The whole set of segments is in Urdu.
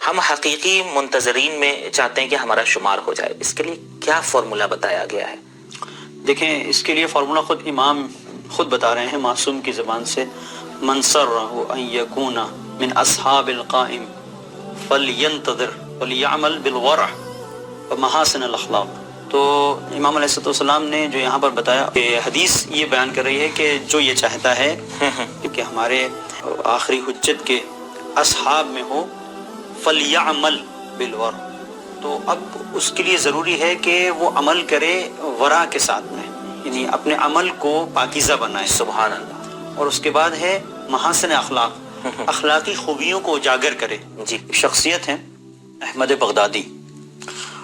ہم حقیقی منتظرین میں چاہتے ہیں کہ ہمارا شمار ہو جائے، اس کے لیے کیا فارمولا بتایا گیا ہے؟ دیکھیں اس کے لیے فارمولا خود امام خود بتا رہے ہیں معصوم کی زبان سے، من سرہ ان یکون من اصحاب القائم فلینتظر ولیعمل بالورع ومحاسن الاخلاق۔ تو امام علیہ السلام نے جو یہاں پر بتایا کہ حدیث یہ بیان کر رہی ہے کہ جو یہ چاہتا ہے کہ ہمارے آخری حجت کے اصحاب میں ہو، فلیعمل بالورع، تو اب اس کے لیے ضروری ہے کہ وہ عمل کرے ورع کے ساتھ میں، یعنی اپنے عمل کو پاکیزہ بنائے۔ سبحان اللہ۔ اور اس کے بعد ہے محاسن اخلاق، اخلاقی خوبیوں کو اجاگر کرے۔ جی، ایک شخصیت ہے احمد بغدادی،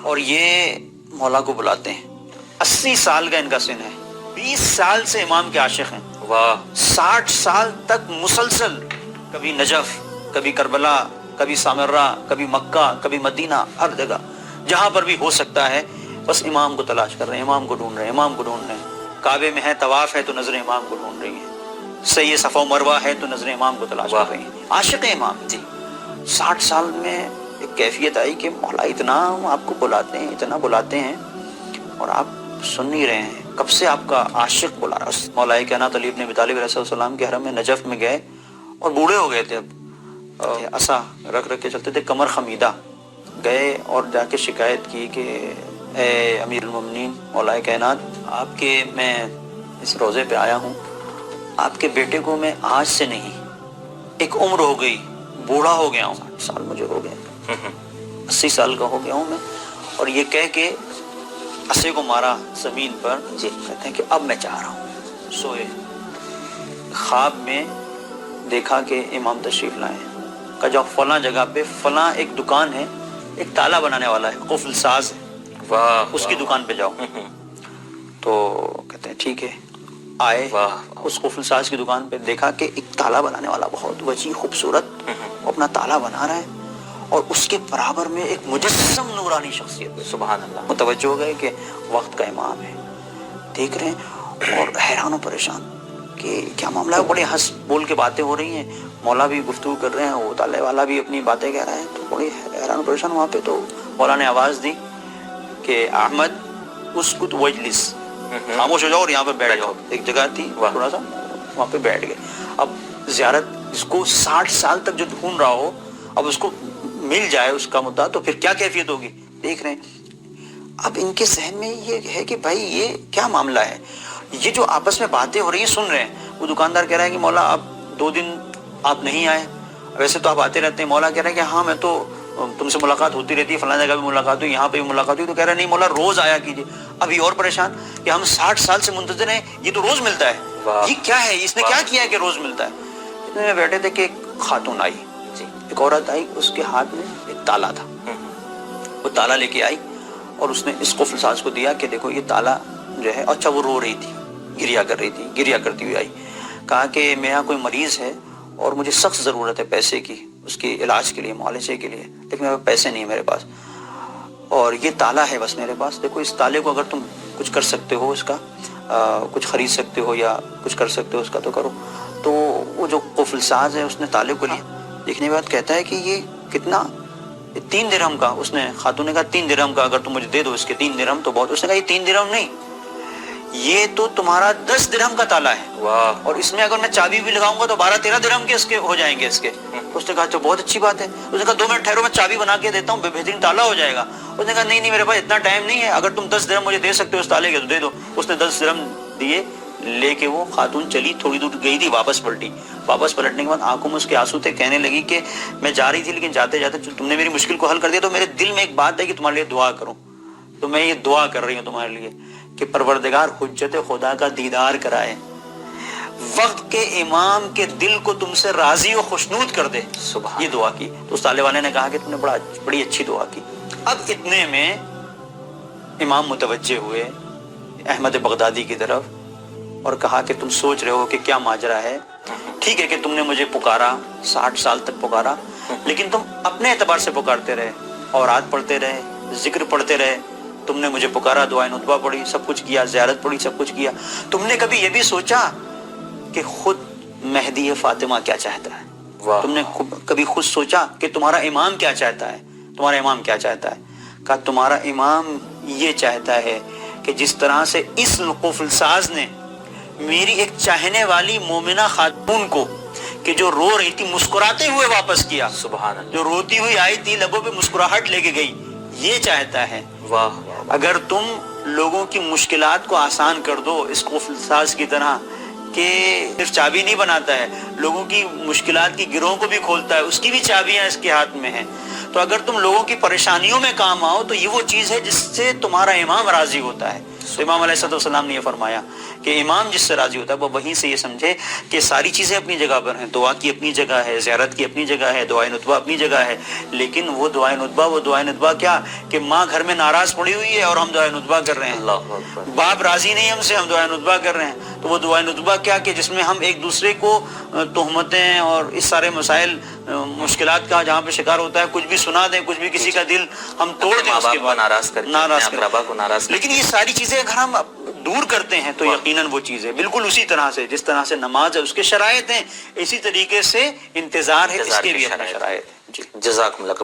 اور یہ مولا کو بلاتے ہیں، 80 سال کا ان کا سن ہے، 20 سال سے امام کے عاشق ہیں، واہ، 60 سال تک مسلسل، کبھی نجف، کبھی کربلا، کبھی سامرہ، کبھی مکہ، کبھی مدینہ، ہر جگہ جہاں پر بھی ہو سکتا ہے بس امام کو تلاش کر رہے ہیں، امام کو ڈھونڈ رہے ہیں، امام کو ڈھونڈ رہے ہیں۔ کعبے میں ہے، طواف ہے تو نظریں امام کو ڈھونڈ رہی ہیں، سعی صفا و مروہ ہے تو نظریں امام کو تلاش کر رہی ہیں، عاشق امام۔ جی، 60 سال میں ایک کیفیت آئی کہ مولا اتنا آپ کو بلاتے ہیں، اتنا بلاتے ہیں، اور آپ سن نہیں رہے ہیں، کب سے آپ کا عاشق بلا رہا ہے۔ مولا کائنات علی بن ابی طالب علیہ السلام کے حرم میں نجف میں گئے، اور بوڑھے ہو گئے تھے، اب عصا رکھ رکھ کے چلتے تھے، کمر خمیدہ، گئے اور جا کے شکایت کی کہ اے امیر المومنین مولا کائنات، آپ کے میں اس روضے پہ آیا ہوں، آپ کے بیٹے کو میں آج سے نہیں، ایک عمر ہو گئی، بوڑھا ہو گیا ہوں، 60 سال مجھے ہو گئے، 80 سال کا ہو گیا ہوں میں، اور یہ کہہ کے عصے کو مارا زمین پر۔ جی، کہتے ہیں کہ اب میں چاہ رہا ہوں۔ سوئے، خواب میں دیکھا کہ امام تشریف لائے، کہ جاؤ فلاں جگہ پہ فلاں ایک دکان ہے، ایک تالا بنانے والا ہے، قفل ساز ہے، واہ، اس کی دکان پہ جاؤ۔ تو کہتے ہیں ٹھیک ہے، آئے اس قفل ساز کی دکان پہ، دیکھا کہ ایک تالا بنانے والا بہت وسیع خوبصورت، وہ اپنا تالا بنا رہا ہے، اور اس کے برابر میں ایک مجسم نورانی شخصیت ہے۔ سبحان اللہ۔ متوجہ ہو گئے کہ وقت کا امام ہے، دیکھ رہے ہیں اور حیران و پریشان کہ کیا معاملہ ہے، بڑے ہنس بول کے باتیں ہو رہی ہیں، مولا بھی گفتگو کر رہے ہیں، وہ تالے والا بھی اپنی باتیں کہہ رہا ہے، تو بڑے حیران و پریشان وہاں پہ۔ تو مولا نے آواز دی کہ احمد اسکت وجلس، خاموش ہو جاؤ اور یہاں پہ بیٹھ جاؤ۔ ایک جگہ تھی تھوڑا سا، وہاں پہ بیٹھ گئے۔ اب زیارت اس کو 60 سال تک جو ڈھونڈ رہا ہو، اب اس کو مل جائے اس کا مدعا تو پھر کیا کیفیت ہوگی، دیکھ رہے ہیں۔ اب ان کے ذہن میں یہ ہے کہ بھائی یہ کیا معاملہ ہے، یہ جو آپس میں باتیں ہو رہی ہیں سن رہے ہیں۔ وہ دکاندار کہہ رہا ہے کہ مولا آپ 2 دن آپ نہیں آئے، ویسے تو آپ آتے رہتے ہیں۔ مولا کہہ رہا ہے کہ ہاں میں تو تم سے ملاقات ہوتی رہتی ہے، فلاں جگہ بھی ملاقات ہوئی، یہاں پہ بھی ملاقات ہوئی۔ تو کہہ رہا ہے نہیں مولا روز آیا کیجیے۔ اب یہ اور پریشان کہ ہم 60 سال سے منتظر ہیں، یہ تو روز ملتا ہے، یہ کیا ہے، اس نے کیا کیا ہے کہ روز ملتا ہے۔ اتنے میں بیٹھے تھے کہ ایک خاتون آئی، ایک عورت آئی، اس کے ہاتھ میں ایک تالا تھا، وہ تالا لے کے آئی اور اس نے اس قفل ساز کو دیا کہ دیکھو یہ تالا جو ہے۔ اچھا وہ رو رہی تھی، گریا کر رہی تھی، گریا کرتی ہوئی آئی، کہا کہ میرا کوئی مریض ہے اور مجھے سخت ضرورت ہے پیسے کی، اس کے علاج کے لیے، معالجے کے لیے، لیکن میرے پیسے نہیں میرے پاس، اور یہ تالا ہے بس میرے پاس، دیکھو اس تالے کو اگر تم کچھ کر سکتے ہو، اس کا کچھ خرید سکتے ہو یا کچھ کر سکتے ہو اس کا تو کرو۔ تو وہ جو قفل ساز ہے اس نے تالے کو لیا، دیکھنے کے بعد کہتا ہے کہ یہ کتنا، 3 درہم کا۔ اس نے خاتون نے کہا 3 درہم کا اگر تم مجھے دے دو اس کے، 3 درہم تو بہت۔ اس نے کہا یہ 3 درہم نہیں، یہ تو تمہارا 10 درہم کا تالا ہے، اور اس میں اگر میں چابی بھی لگاؤں گا تو 12-13 درہم کے اس کے ہو جائیں گے اس کے۔ اس نے کہا تو بہت اچھی بات ہے۔ اس نے کہا 2 منٹ ٹھہرو میں چابی بنا کے دیتا ہوں، بہترین تالا ہو جائے گا۔ اس نے کہا نہیں میرے پاس اتنا ٹائم نہیں ہے، اگر تم 10 درہم مجھے دے سکتے ہو اس تالے کے تو دے دو۔ اس نے 10 درہم دیے، لے کے وہ خاتون چلی، تھوڑی دور گئی تھی، واپس پلٹی۔ واپس پلٹنے کے بعد آنکھوں میں اس کے آنسو تھے، کہنے لگی کہ میں جا رہی تھی لیکن جاتے جاتے تم نے میری مشکل کو حل کر دیا، تو میرے دل میں ایک بات ہے کہ تمہارے لیے دعا کروں، تو میں یہ دعا کر رہی ہوں تمہارے لیے کہ پروردگار حجت خدا کا دیدار کرائے، وقت کے امام کے دل کو تم سے راضی و خوشنود کر دے۔ یہ دعا کی تو اس تالے والے نے کہا کہ تم نے بڑی اچھی دعا کی۔ اب اتنے میں امام متوجہ ہوئے احمد بغدادی کی طرف اور کہا کہ تم سوچ رہے ہو کہ کیا ماجرا ہے، ٹھیک ہے کہ تم نے مجھے پکارا، 60 سال تک پکارا، لیکن تم اپنے اعتبار سے پکارتے رہے، اوراد پڑھتے رہے، ذکر پڑھتے رہے، تم نے مجھے پکارا، دعائے ندبہ پڑھی، سب کچھ کیا، زیارت پڑھی، سب کچھ کیا۔ تم نے کبھی یہ بھی سوچا کہ خود مہدی فاطمہ کیا چاہتا ہے؟ واہ۔ تم نے کبھی خود سوچا کہ تمہارا امام کیا چاہتا ہے؟ تمہارا امام کیا چاہتا ہے؟ کہا تمہارا امام یہ چاہتا ہے کہ جس طرح سے اس قفل ساز نے میری ایک چاہنے والی مومنہ خاتون کو کہ جو رو رہی تھی مسکراتے ہوئے واپس کیا، سبحان اللہ، جو روتی ہوئی آئی تھی لبوں پہ مسکراہٹ لے کے گئی، یہ چاہتا ہے۔ واہ اگر تم لوگوں کی مشکلات کو آسان کر دو اس قفل ساز کی طرح کہ صرف چابی نہیں بناتا ہے، لوگوں کی مشکلات کی گروہوں کو بھی کھولتا ہے، اس کی بھی چابیاں اس کے ہاتھ میں ہیں، تو اگر تم لوگوں کی پریشانیوں میں کام آؤ تو یہ وہ چیز ہے جس سے تمہارا امام راضی ہوتا ہے۔ تو امام علیہ السلام نے یہ فرمایا کہ امام جس سے راضی ہوتا ہے وہ وہیں سے یہ سمجھے کہ ساری چیزیں اپنی جگہ پر ہیں، دعا کی اپنی جگہ ہے، زیارت کی اپنی جگہ ہے، دعائے ندبہ اپنی جگہ ہے، لیکن وہ دعائے ندبہ کیا کہ ماں گھر میں ناراض پڑی ہوئی ہے اور ہم دعائے ندبہ کر رہے ہیں، اللہ اکبر، باپ راضی نہیں ہم سے، ہم دعائے ندبہ کر رہے ہیں، تو وہ دعائے ندبہ کیا کہ جس میں ہم ایک دوسرے کو تہمتیں اور اس سارے مسائل مشکلات کا جہاں پہ شکار ہوتا ہے کچھ بھی سنا دیں، کچھ بھی کسی کا دل ہم توڑ دیں، ماں اس کے باپ کو بعد ناراض کر کے، اپنے اقربا کو ناراض کر لیکن یہ ساری چیزیں اگر ہم دور کرتے ہیں تو یقیناً وہ چیز ہے بالکل اسی طرح سے جس طرح سے نماز ہے اس کے شرائط ہیں، اسی طریقے سے انتظار ہے، اس کے بھی اپنے شرائط ہیں۔ جی جزاکم اللہ۔